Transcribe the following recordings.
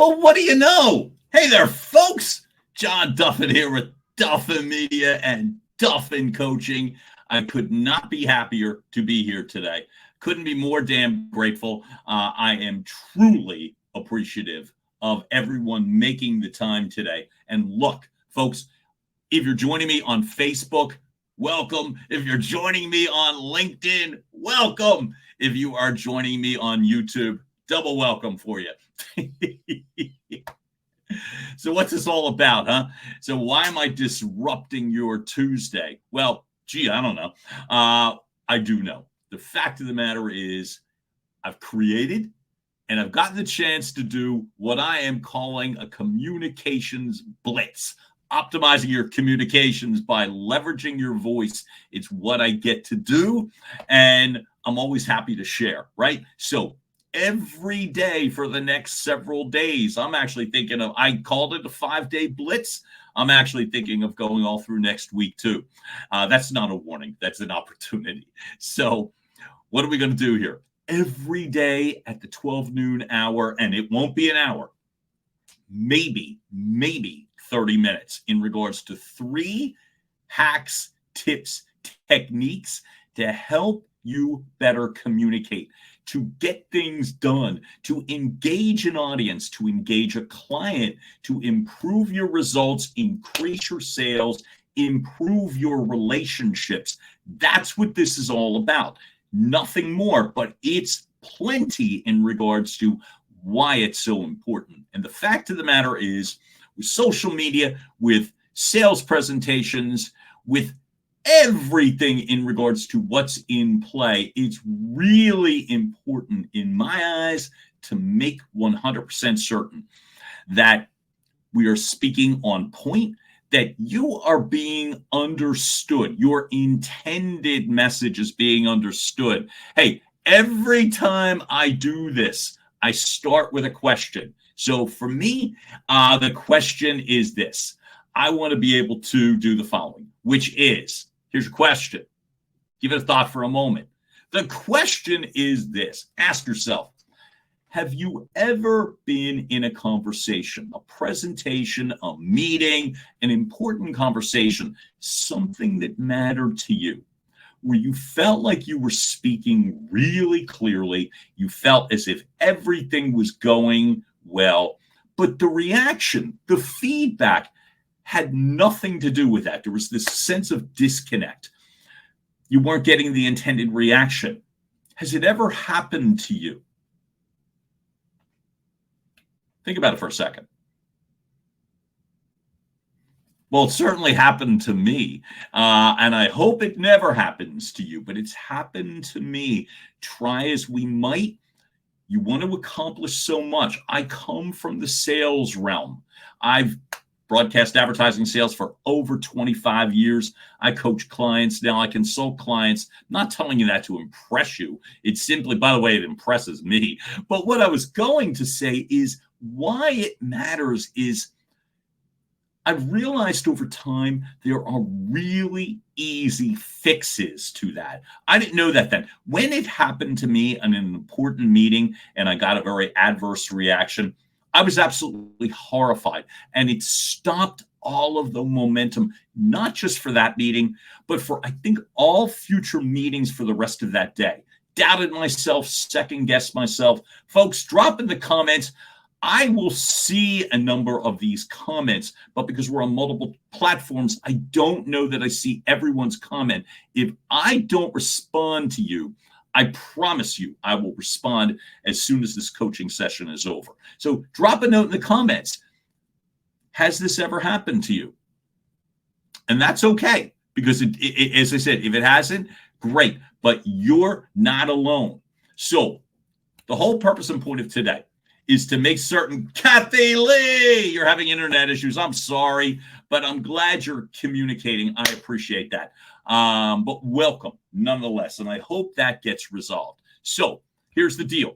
Well, what do you know? Hey there, folks. John Duffin here with Duffin Media and Duffin Coaching. I could not be happier to be here today. Couldn't be more damn grateful. I am truly appreciative of everyone making the time today. And look, folks, if you're joining me on Facebook, welcome. If you're joining me on LinkedIn, welcome. If you are joining me on YouTube, double welcome for you. So what's this all about, huh? So why am I disrupting your Tuesday? Well, gee, I don't know. I do know. The fact of the matter is I've created and I've gotten the chance to do what I am calling a communications blitz. Optimizing your communications by leveraging your voice. It's what I get to do, and I'm always happy to share, right? So every day for the next several days, I'm actually thinking of, I called it a 5-day blitz. I'm actually thinking of going all through next week too. That's not a warning. That's an opportunity. So what are we going to do here? Every day at the 12 noon hour, and it won't be an hour, maybe 30 minutes in regards to 3 hacks, tips, techniques to help you better communicate, to get things done, to engage an audience, to engage a client, to improve your results, increase your sales, improve your relationships. That's what this is all about. Nothing more, but it's plenty in regards to why it's so important. And the fact of the matter is, with social media, with sales presentations, with everything in regards to what's in play, it's really important in my eyes to make 100% certain that we are speaking on point, that you are being understood. Your intended message is being understood. Hey, every time I do this, I start with a question. So for me, the question is this. I want to be able to do the following, which is, here's your question. Give it a thought for a moment. The question is this. Ask yourself, have you ever been in a conversation, a presentation, a meeting, an important conversation, something that mattered to you, where you felt like you were speaking really clearly, you felt as if everything was going well, but the reaction, the feedback had nothing to do with that. There was this sense of disconnect. You weren't getting the intended reaction. Has it ever happened to you? Think about it for a second. Well, it certainly happened to me, and I hope it never happens to you, but it's happened to me. Try as we might, you want to accomplish so much. I come from the sales realm. I've broadcast advertising sales for over 25 years. I coach clients. Now I consult clients. I'm not telling you that to impress you. It's simply, by the way, it impresses me. But what I was going to say is why it matters is I've realized over time there are really easy fixes to that. I didn't know that then. When it happened to me in an important meeting and I got a very adverse reaction, I was absolutely horrified. And it stopped all of the momentum, not just for that meeting, but for, I think, all future meetings for the rest of that day. Doubted myself, second-guessed myself. Folks, drop in the comments. I will see a number of these comments, but because we're on multiple platforms, I don't know that I see everyone's comment. If I don't respond to you, I promise you I will respond as soon as this coaching session is over. So drop a note in the comments. Has this ever happened to you? And that's okay, because as I said, if it hasn't, great, but you're not alone. So the whole purpose and point of today is to make certain, Kathy Lee, you're having internet issues. I'm sorry, but I'm glad you're communicating. I appreciate that. But welcome nonetheless, and I hope that gets resolved. So here's the deal.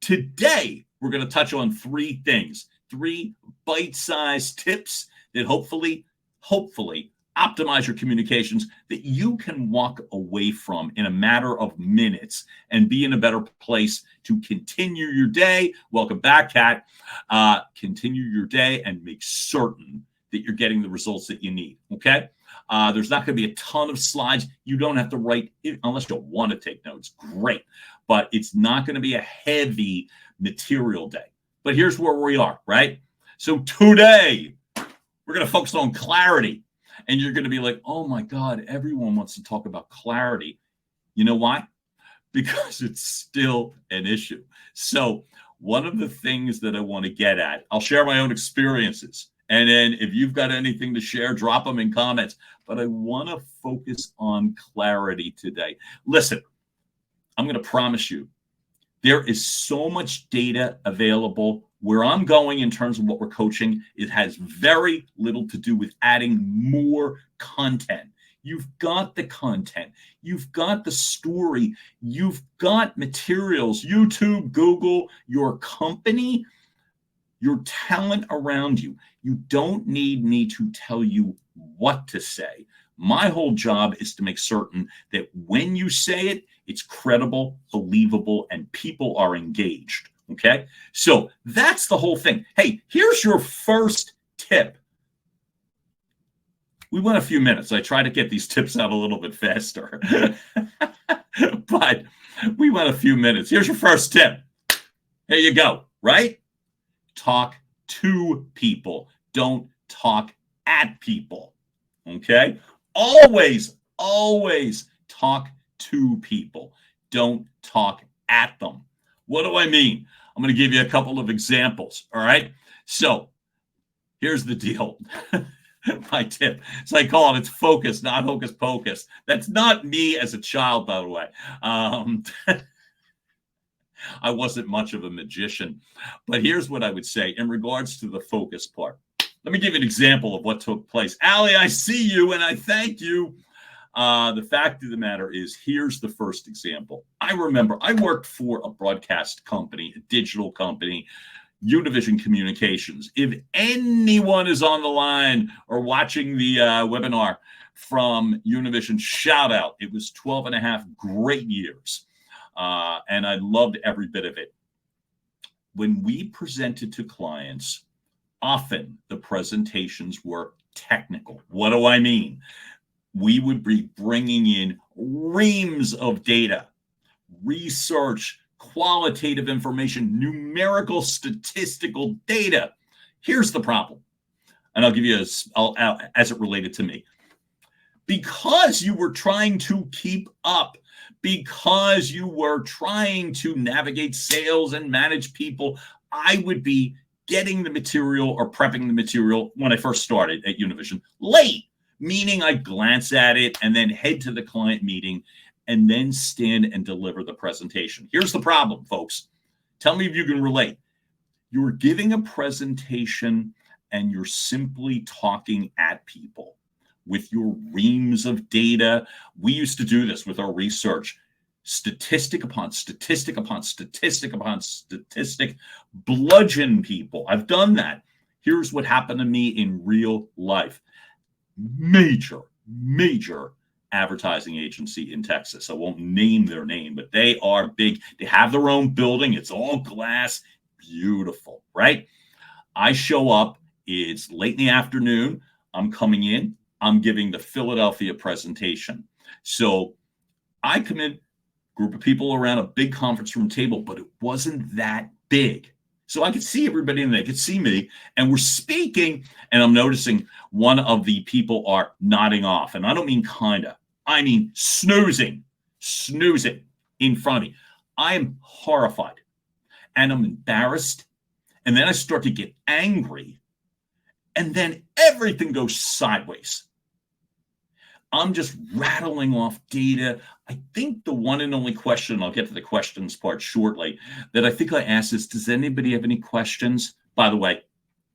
Today, we're going to touch on 3 things, 3 bite-sized tips that hopefully optimize your communications that you can walk away from in a matter of minutes and be in a better place to continue your day. Welcome back, Kat. Continue your day and make certain that you're getting the results that you need. Okay. There's not going to be a ton of slides. You don't have to write it unless you want to take notes. Great. But it's not going to be a heavy material day. But here's where we are, right? So today, we're going to focus on clarity. And you're going to be like, oh my God, everyone wants to talk about clarity. You know why? Because it's still an issue. So one of the things that I want to get at, I'll share my own experiences. And then if you've got anything to share, drop them in comments. But I want to focus on clarity today. Listen, I'm going to promise you, there is so much data available. Where I'm going in terms of what we're coaching, it has very little to do with adding more content. You've got the content. You've got the story. You've got materials, YouTube, Google, your company, your talent around you. You don't need me to tell you what to say. My whole job is to make certain that when you say it, it's credible, believable, and people are engaged. Okay, so that's the whole thing. Hey, here's your first tip. We went a few minutes. I try to get these tips out a little bit faster, but we went a few minutes. Here's your first tip. Here you go, right? Talk to people. Don't talk at people. Okay? Always talk to people. Don't talk at them. What do I mean? I'm going to give you a couple of examples. All right. So here's the deal. My tip. So I call it's focus, not hocus pocus. That's not me as a child, by the way. I wasn't much of a magician. But here's what I would say in regards to the focus part. Let me give you an example of what took place. Allie, I see you and I thank you. The fact of the matter is, here's the first example. I remember I worked for a broadcast company, a digital company, Univision Communications. If anyone is on the line or watching the webinar from Univision, shout out. It was 12 and a half great years. And I loved every bit of it. When we presented to clients, often the presentations were technical. What do I mean? We would be bringing in reams of data, research, qualitative information, numerical, statistical data. Here's the problem. And I'll give you as it related to me. Because you were trying to keep up, because you were trying to navigate sales and manage people, I would be getting the material or prepping the material when I first started at Univision late. Meaning I glance at it and then head to the client meeting and then stand and deliver the presentation. Here's the problem, folks. Tell me if you can relate. You're giving a presentation and you're simply talking at people with your reams of data. We used to do this with our research. Statistic upon statistic upon statistic upon statistic, bludgeon people. I've done that. Here's what happened to me in real life. Major advertising agency in Texas. I won't name their name, but they are big. They have their own building. It's all glass. Beautiful, right? I show up. It's late in the afternoon. I'm coming in. I'm giving the Philadelphia presentation. So I come in, group of people around a big conference room table, but it wasn't that big. So I could see everybody and they could see me, and we're speaking, and I'm noticing one of the people are nodding off. And I don't mean kinda, I mean snoozing in front of me. I am horrified and I'm embarrassed. And then I start to get angry, and then everything goes sideways. I'm just rattling off data. I think the one and only question, I'll get to the questions part shortly, that I think I asked is, does anybody have any questions? By the way,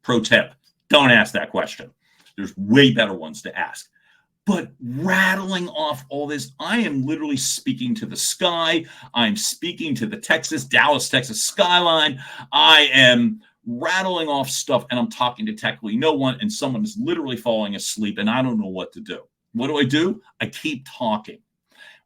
pro tip, don't ask that question. There's way better ones to ask. But rattling off all this, I am literally speaking to the sky. I'm speaking to the Dallas, Texas skyline. I am rattling off stuff, and I'm talking to technically no one, and someone is literally falling asleep, and I don't know what to do. What do? I keep talking.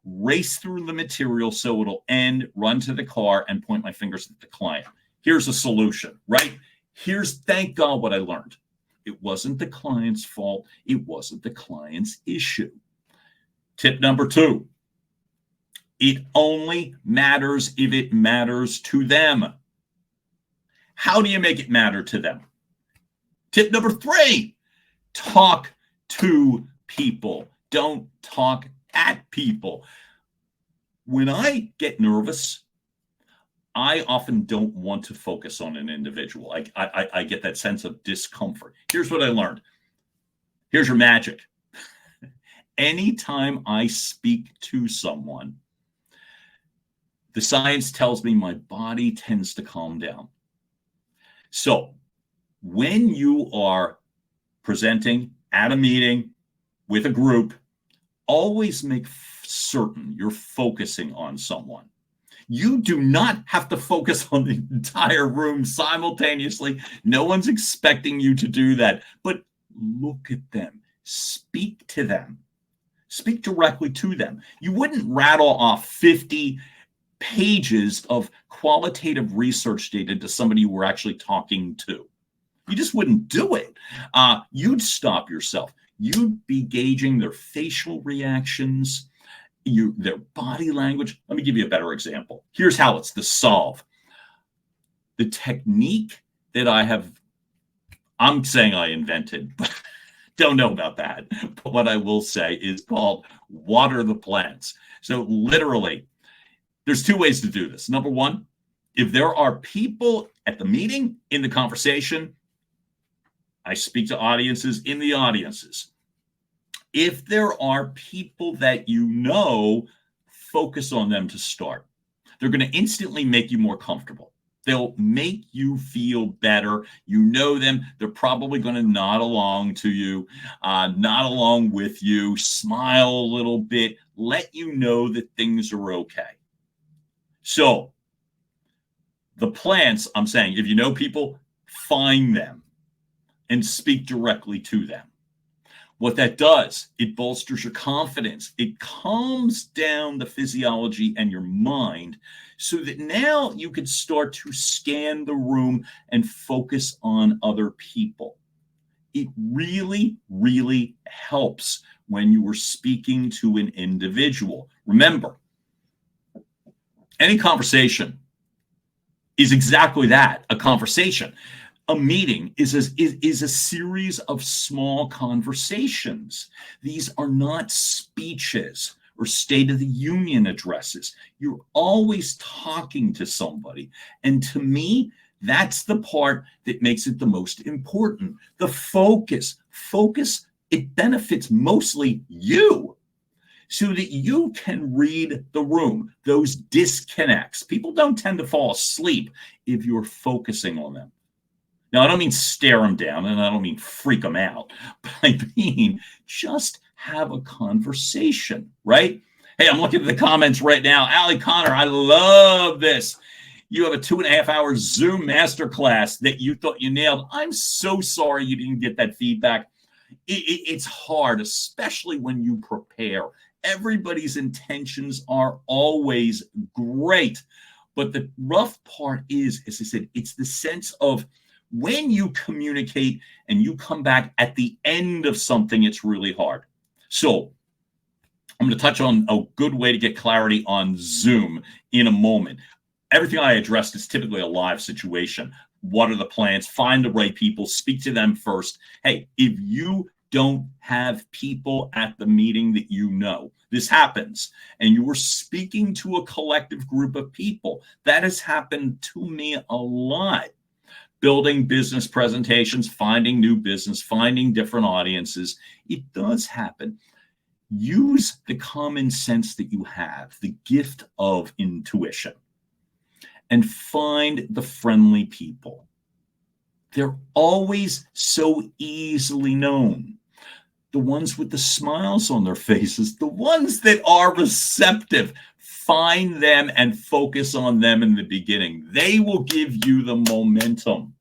Race through the material so it'll end, run to the car, and point my fingers at the client. Here's a solution, right? Thank God, what I learned. It wasn't the client's fault. It wasn't the client's issue. Tip number 2, it only matters if it matters to them. How do you make it matter to them? Tip number 3, talk to people. Don't talk at people. When I get nervous, I often don't want to focus on an individual. I get that sense of discomfort. Here's what I learned. Here's your magic. Anytime I speak to someone, the science tells me my body tends to calm down. So when you are presenting at a meeting with a group, always make certain you're focusing on someone. You do not have to focus on the entire room simultaneously. No one's expecting you to do that. But look at them. Speak to them. Speak directly to them. You wouldn't rattle off 50 pages of qualitative research data to somebody you were actually talking to. You just wouldn't do it. You'd stop yourself. You'd be gauging their facial reactions, their body language. Let me give you a better example. Here's how it's the solve. The technique that I'm saying I invented, but don't know about that. But what I will say is called water the plants. So literally, there's 2 ways to do this. Number 1, if there are people at the meeting, in the conversation, I speak to audiences in the audiences. If there are people that you know, focus on them to start. They're going to instantly make you more comfortable. They'll make you feel better. You know them. They're probably going to nod along to you, nod along with you, smile a little bit, let you know that things are okay. So the plants, I'm saying, if you know people, find them and speak directly to them. What that does, it bolsters your confidence. It calms down the physiology and your mind so that now you can start to scan the room and focus on other people. It really, really helps when you are speaking to an individual. Remember, any conversation is exactly that, a conversation. A meeting is a series of small conversations. These are not speeches or State of the Union addresses. You're always talking to somebody. And to me, that's the part that makes it the most important. The focus, it benefits mostly you, so that you can read the room, those disconnects. People don't tend to fall asleep if you're focusing on them. Now, I don't mean stare them down, and I don't mean freak them out, but I mean just have a conversation, right? Hey, I'm looking at the comments right now. Allie Connor, I love this. You have a 2.5-hour Zoom masterclass that you thought you nailed. I'm so sorry you didn't get that feedback. It's hard, especially when you prepare. Everybody's intentions are always great. But the rough part is, as I said, it's the sense of when you communicate and you come back at the end of something, it's really hard. So I'm going to touch on a good way to get clarity on Zoom in a moment. Everything I addressed is typically a live situation. What are the plans? Find the right people. Speak to them first. Hey, if you don't have people at the meeting that you know, this happens, and you were speaking to a collective group of people. That has happened to me a lot. Building business presentations, finding new business, finding different audiences. It does happen. Use the common sense that you have, the gift of intuition, and find the friendly people. They're always so easily known. The ones with the smiles on their faces, the ones that are receptive. Find them and focus on them in the beginning. They will give you the momentum.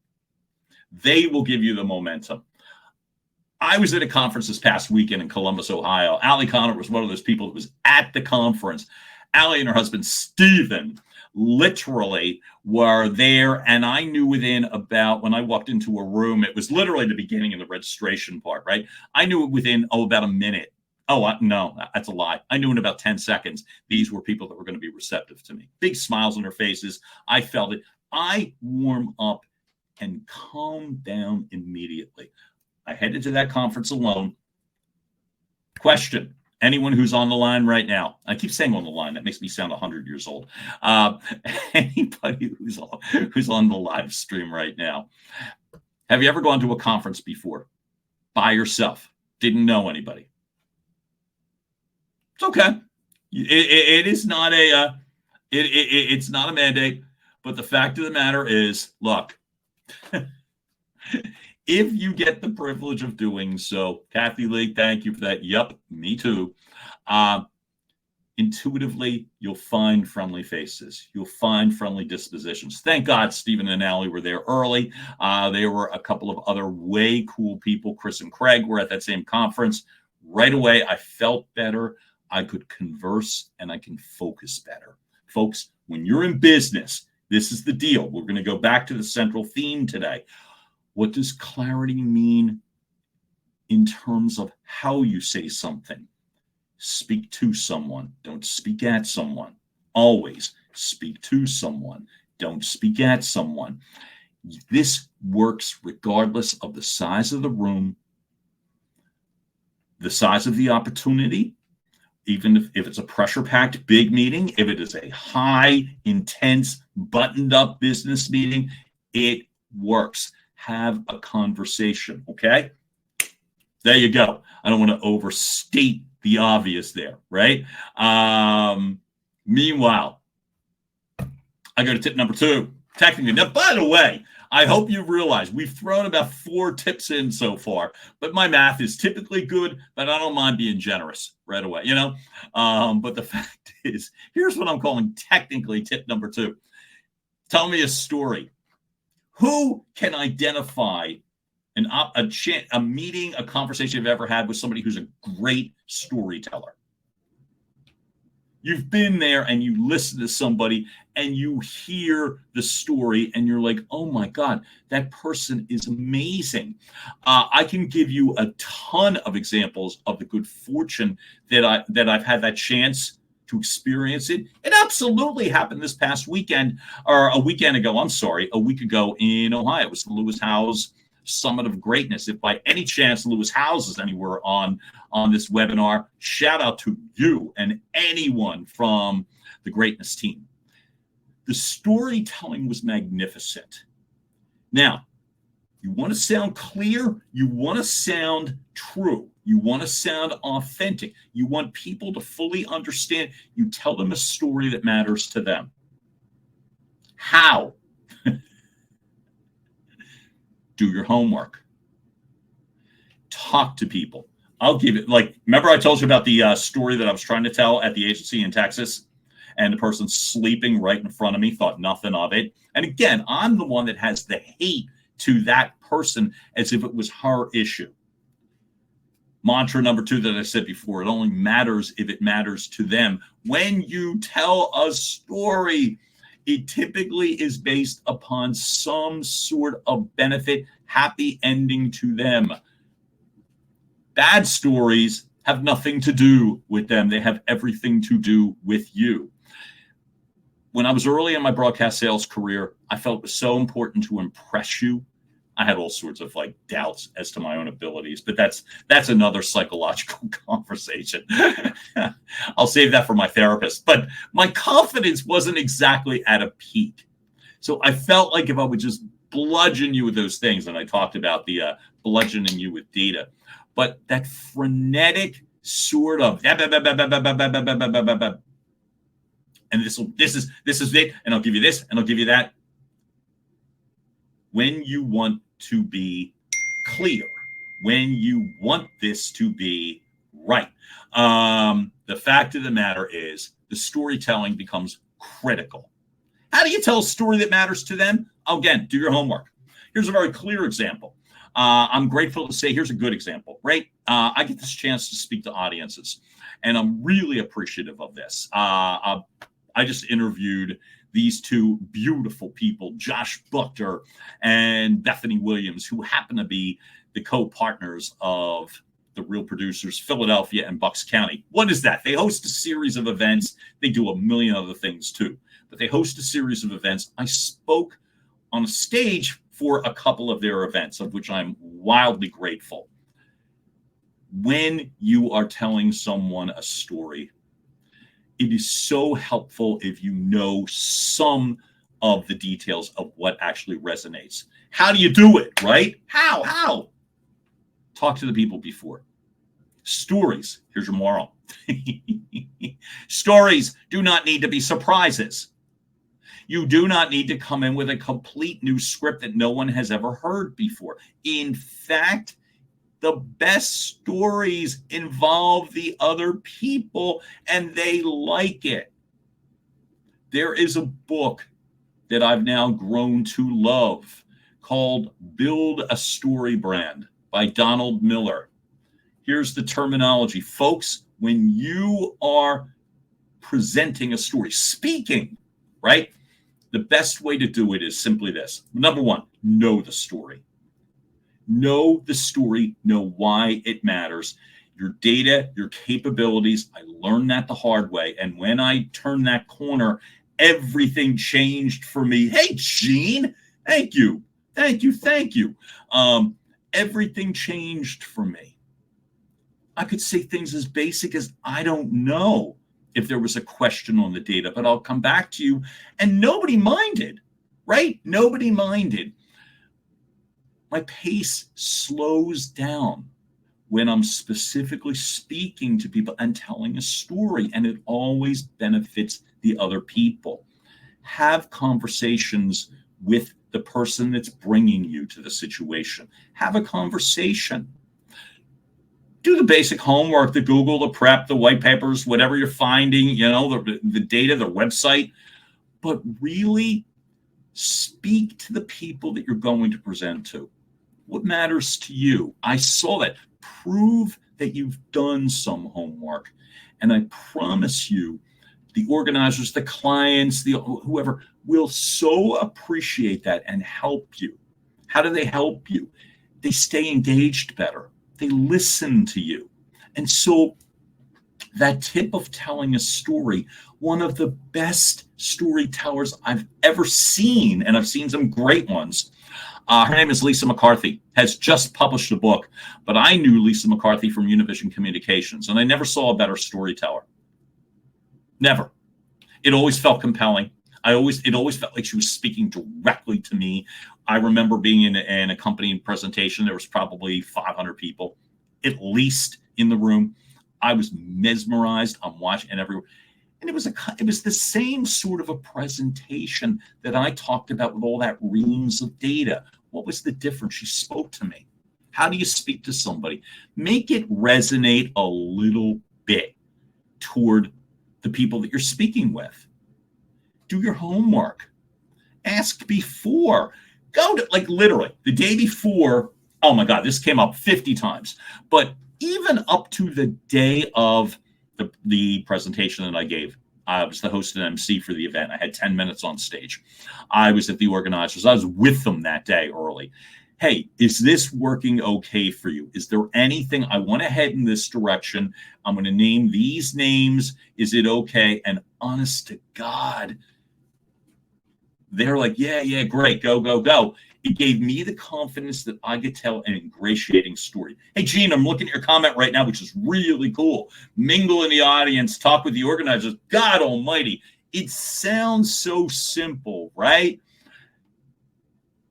They will give you the momentum. I was at a conference this past weekend in Columbus, Ohio. Allie Connor was one of those people that was at the conference. Allie and her husband, Steven, literally were there. And I knew within about, when I walked into a room, it was literally the beginning of the registration part, right? I knew within, about a minute. No, that's a lie. I knew in about 10 seconds, these were people that were going to be receptive to me. Big smiles on their faces. I felt it. I warm up and calm down immediately. I headed to that conference alone. Question. Anyone who's on the line right now, I keep saying on the line, that makes me sound 100 years old. Anybody who's on the live stream right now, have you ever gone to a conference before by yourself? Didn't know anybody? It's okay. It is not it's not a mandate, but the fact of the matter is, look, if you get the privilege of doing so, Kathy Lee, thank you for that. Yep, me too. Intuitively, you'll find friendly faces. You'll find friendly dispositions. Thank God Stephen and Allie were there early. There were a couple of other way cool people. Chris and Craig were at that same conference. Right away, I felt better. I could converse and I can focus better. Folks, when you're in business, this is the deal. We're going to go back to the central theme today. What does clarity mean in terms of how you say something? Speak to someone. Don't speak at someone. Always speak to someone. Don't speak at someone. This works regardless of the size of the room, the size of the opportunity, even if it's a pressure-packed big meeting, if it is a high, intense, buttoned-up business meeting, it works. Have a conversation, okay? There you go. I don't want to overstate the obvious there, right? Meanwhile, I go to tip number 2. Technically, now, by the way, I hope you realize we've thrown about 4 tips in so far, but my math is typically good, but I don't mind being generous right away, you know? But the fact is, here's what I'm calling technically tip number 2. Tell me a story. Who can identify a meeting, a conversation you've ever had with somebody who's a great storyteller? You've been there and you listen to somebody and you hear the story and you're like, oh my God, that person is amazing. I can give you a ton of examples of the good fortune that I've had that chance to experience it. It absolutely happened this past weekend, or a week ago in Ohio. It was the Lewis Howes Summit of Greatness. If by any chance Lewis Howes is anywhere on this webinar, shout out to you and anyone from the Greatness team. The storytelling was magnificent. Now, you want to sound clear, you want to sound true, you want to sound authentic, you want people to fully understand. You tell them a story that matters to them. How? Do your homework. Talk to people. I'll give it, remember I told you about the story that I was trying to tell at the agency in Texas, and the person sleeping right in front of me thought nothing of it. And again, I'm the one that has the hate to that person as if it was her issue. Mantra number 2 that I said before, it only matters if it matters to them. When you tell a story, it typically is based upon some sort of benefit, happy ending to them. Bad stories have nothing to do with them. They have everything to do with you. When I was early in my broadcast sales career, I felt it was so important to impress you. I had all sorts of doubts as to my own abilities, but that's another psychological conversation. I'll save that for my therapist. But my confidence wasn't exactly at a peak. So I felt like if I would just bludgeon you with those things, and I talked about the bludgeoning you with data, but that frenetic sort of, and this is it, and I'll give you this, and I'll give you that. When you want to be clear, when you want this to be right, the fact of the matter is the storytelling becomes critical. How do you tell a story that matters to them? Again, do your homework. Here's a very clear example. I'm grateful to say here's a good example, right? I get this chance to speak to audiences, and I'm really appreciative of this. I just interviewed these two beautiful people, Josh Buchter and Bethany Williams, who happen to be the co-partners of the Real Producers, Philadelphia and Bucks County. What is that? They host a series of events. They do a million other things too, but they host a series of events. I spoke on a stage for a couple of their events, of which I'm wildly grateful. When you are telling someone a story, it is so helpful if you know some of the details of what actually resonates. How do you do it, right? How? Talk to the people before. Stories, here's your moral. Stories do not need to be surprises. You do not need to come in with a complete new script that no one has ever heard before. In fact, the best stories involve the other people and they like it. There is a book that I've now grown to love called Build a Story Brand by Donald Miller. Here's the terminology. Folks, when you are presenting a story, speaking, right? The best way to do it is simply this. Number one, know the story. Know the story, know why it matters. Your data, your capabilities. I learned that the hard way. And when I turned that corner, everything changed for me. Hey, Gene, thank you. Everything changed for me. I could say things as basic as, I don't know if there was a question on the data, but I'll come back to you. And nobody minded, right? Nobody minded. My pace slows down when I'm specifically speaking to people and telling a story, and it always benefits the other people. Have conversations with the person that's bringing you to the situation. Have a conversation. Do the basic homework, the Google, the prep, the white papers, whatever you're finding, the data, the website, but really speak to the people that you're going to present to. What matters to you? I saw that. Prove that you've done some homework. And I promise you, the organizers, the clients, whoever will so appreciate that and help you. How do they help you? They stay engaged better. They listen to you. And so that tip of telling a story, one of the best storytellers I've ever seen, and I've seen some great ones, her name is Lisa McCarthy, has just published a book, but I knew Lisa McCarthy from Univision Communications, and I never saw a better storyteller. Never. It always felt compelling. It always felt like she was speaking directly to me. I remember being in a company presentation. There was probably 500 people, at least, in the room. I was mesmerized. I'm watching, and everyone. And it was the same sort of a presentation that I talked about with all that reams of data. What was the difference? She spoke to me. How do you speak to somebody? Make it resonate a little bit toward the people that you're speaking with. Do your homework. Ask before. Go to, literally, the day before. Oh my God, this came up 50 times. But even up to the day of the presentation that I gave, I was the host and MC for the event. I had 10 minutes on stage. I was at the organizers. I was with them that day early. Hey, is this working okay for you? Is there anything I want to head in this direction? I'm going to name these names. Is it okay? And honest to God, they're like, yeah, great, go. It gave me the confidence that I could tell an ingratiating story. Hey, Gene, I'm looking at your comment right now, which is really cool. Mingle in the audience, talk with the organizers. God almighty. It sounds so simple, right?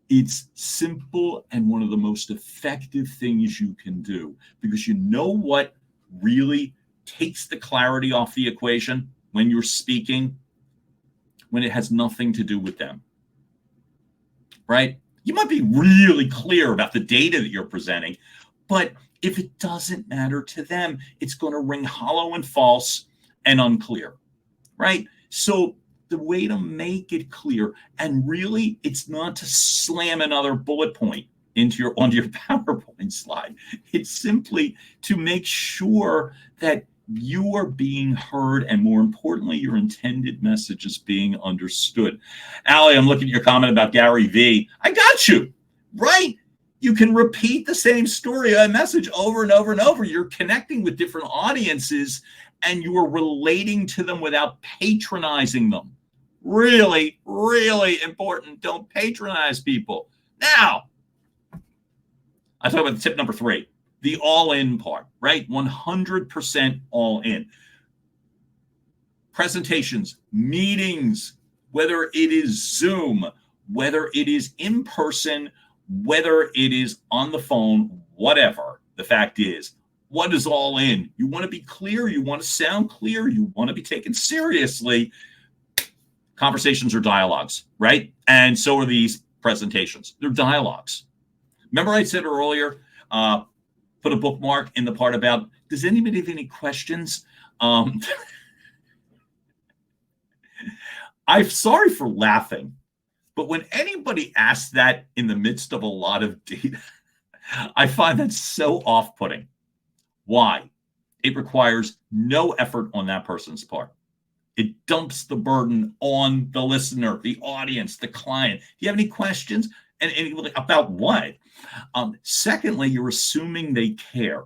It's simple and one of the most effective things you can do, because you know what really takes the clarity off the equation when you're speaking? When it has nothing to do with them, right? You might be really clear about the data that you're presenting, but if it doesn't matter to them, it's going to ring hollow and false and unclear, right? So the way to make it clear, and really, it's not to slam another bullet point onto your PowerPoint slide. It's simply to make sure that you are being heard, and more importantly, your intended message is being understood. Allie, I'm looking at your comment about Gary Vee. I got you, right? You can repeat the same story, a message over and over and over. You're connecting with different audiences, and you are relating to them without patronizing them. Really, really important. Don't patronize people. Now, I talk about tip number 3, the all-in part, right? 100% all in. Presentations, meetings, whether it is Zoom, whether it is in person, whether it is on the phone, whatever. The fact is, what is all in? You want to be clear. You want to sound clear. You want to be taken seriously. Conversations are dialogues, right? And so are these presentations. They're dialogues. Remember I said earlier, put a bookmark in the part about, does anybody have any questions? I'm sorry for laughing, but when anybody asks that in the midst of a lot of data, I find that so off-putting. Why? It requires no effort on that person's part. It dumps the burden on the listener, the audience, the client. Do you have any questions? And about what? Secondly, you're assuming they care.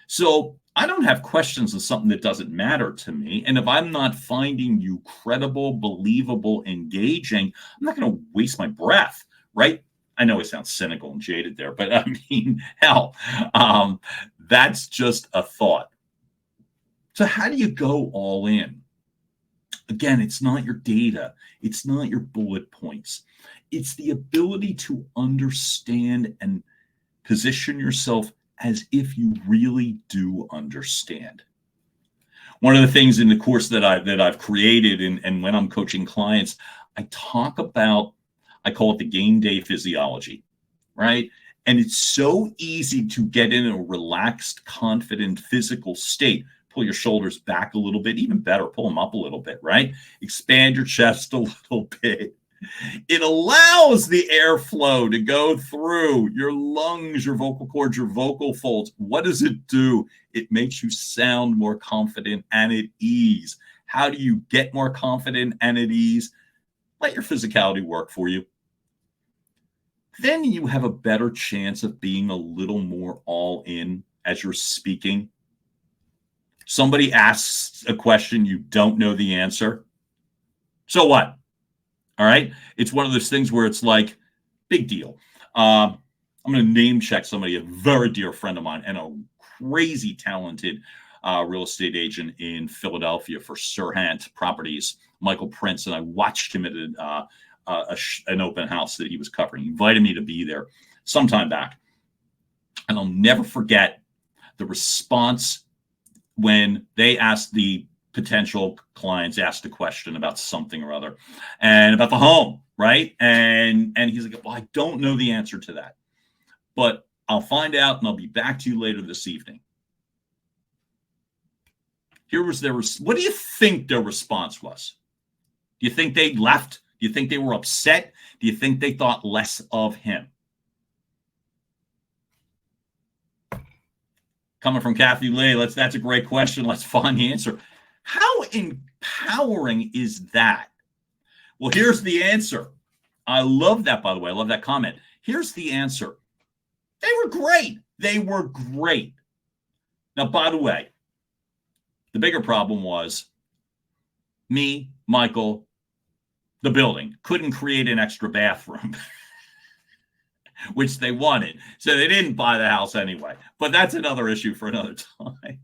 So I don't have questions on something that doesn't matter to me. And if I'm not finding you credible, believable, engaging, I'm not going to waste my breath, right? I know it sounds cynical and jaded there, but I mean, hell, that's just a thought. So how do you go all in? Again, it's not your data. It's not your bullet points. It's the ability to understand and position yourself as if you really do understand. One of the things in the course that I've created and when I'm coaching clients, I talk about, I call it the game day physiology, right? And it's so easy to get in a relaxed, confident physical state. Pull your shoulders back a little bit, even better, pull them up a little bit, right? Expand your chest a little bit. It allows the airflow to go through your lungs, your vocal cords, your vocal folds. What does it do? It makes you sound more confident and at ease. How do you get more confident and at ease? Let your physicality work for you. Then you have a better chance of being a little more all in as you're speaking. Somebody asks a question, you don't know the answer. So what? All right. It's one of those things where it's like, big deal. I'm going to name check somebody, a very dear friend of mine and a crazy talented real estate agent in Philadelphia for Serhant Properties, Michael Prince. And I watched him at an open house that he was covering. He invited me to be there sometime back. And I'll never forget the response when they asked the potential clients asked a question about something or other and about the home, right? And he's like, well, I don't know the answer to that, but I'll find out and I'll be back to you later this evening. Here was what do you think their response was? Do you think they left? Do you think they were upset? Do you think they thought less of him? Coming from Kathy Lee, that's a great question. Let's find the answer. How empowering is that? Well, here's the answer. I love that, by the way. I love that comment. Here's the answer. They were great. They were great. Now, by the way, the bigger problem was me, Michael, the building couldn't create an extra bathroom, which they wanted. So they didn't buy the house anyway. But that's another issue for another time.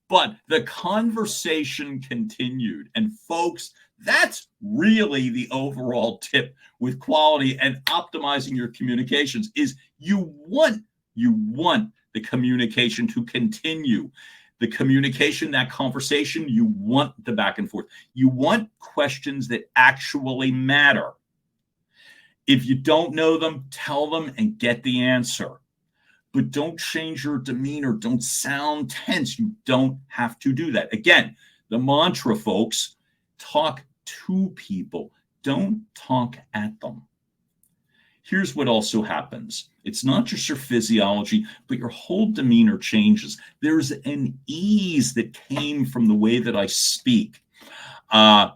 But the conversation continued. And folks, that's really the overall tip with quality and optimizing your communications is you want the communication to continue. The communication, that conversation, you want the back and forth. You want questions that actually matter. If you don't know them, tell them and get the answer. But don't change your demeanor. Don't sound tense. You don't have to do that. Again, the mantra, folks, talk to people. Don't talk at them. Here's what also happens. It's not just your physiology, but your whole demeanor changes. There's an ease that came from the way that I speak. I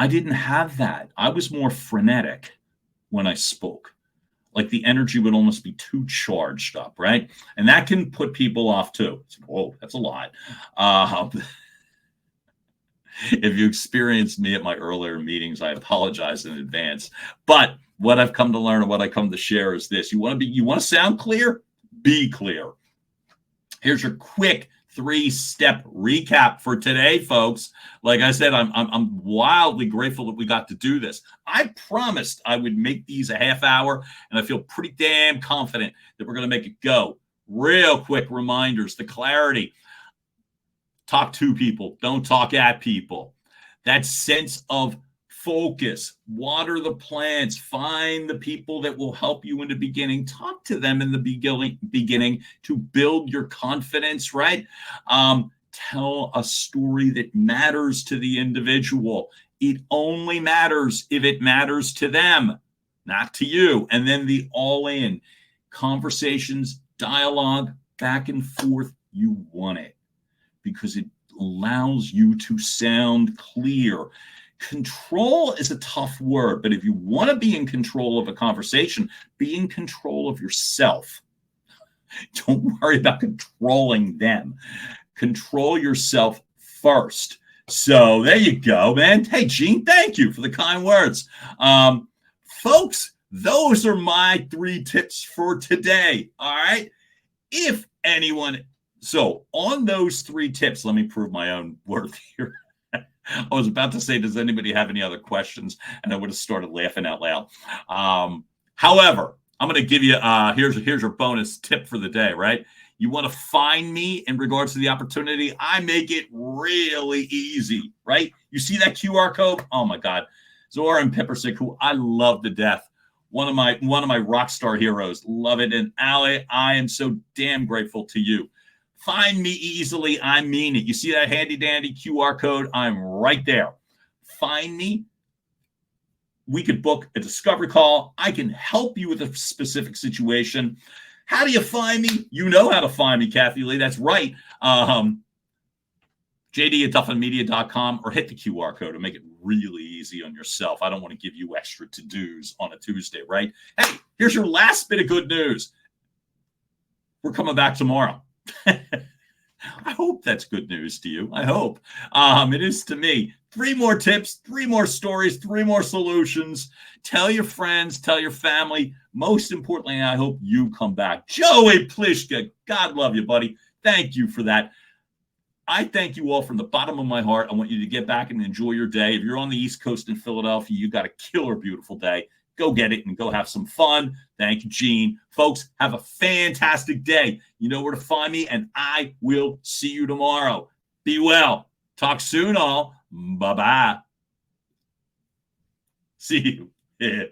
didn't have that. I was more frenetic when I spoke. Like the energy would almost be too charged up, right? And that can put people off too. Whoa, that's a lot. If you experienced me at my earlier meetings, I apologize in advance. But what I've come to learn and what I come to share is this. You want to sound clear? Be clear. Here's your quick 3-step recap for today, folks. Like I said, I'm wildly grateful that we got to do this. I promised I would make these a half hour, and I feel pretty damn confident that we're going to make it go. Real quick reminders, the clarity. Talk to people. Don't talk at people. That sense of focus. Water the plants. Find the people that will help you in the beginning. Talk to them in the beginning to build your confidence, right? Tell a story that matters to the individual. It only matters if it matters to them, not to you. And then the all-in conversations, dialogue, back and forth. You want it, because it allows you to sound clear. Control is a tough word, but if you want to be in control of a conversation, be in control of yourself. Don't worry about controlling them. Control yourself first. So there you go, man. Hey, Gene, thank you for the kind words. Folks, those are my 3 tips for today. All right. If anyone... So on those 3 tips, let me prove my own worth here. I was about to say, does anybody have any other questions? And I would have started laughing out loud. However, I'm going to give you, here's your bonus tip for the day, right? You want to find me in regards to the opportunity. I make it really easy, right? You see that QR code? Oh my God. Zoran Pippersick, who I love to death. One of my rock star heroes. Love it. And Ali, I am so damn grateful to you. Find me easily. I mean it. You see that handy dandy QR code? I'm right there. Find me. We could book a discovery call. I can help you with a specific situation. How do you find me? You know how to find me, Kathy Lee. That's right. JD@duffinmedia.com, or hit the QR code and make it really easy on yourself. I don't want to give you extra to-dos on a Tuesday, right? Hey, here's your last bit of good news. We're coming back tomorrow. I hope that's good news to you. I hope. It is to me. 3 more tips, 3 more stories, 3 more solutions. Tell your friends, tell your family. Most importantly, I hope you come back. Joey Plishka, God love you, buddy. Thank you for that. I thank you all from the bottom of my heart. I want you to get back and enjoy your day. If you're on the East Coast in Philadelphia, you got a killer, beautiful day. Go get it and go have some fun. Thank you, Gene. Folks, have a fantastic day. You know where to find me, and I will see you tomorrow. Be well. Talk soon, all. Bye-bye. See you.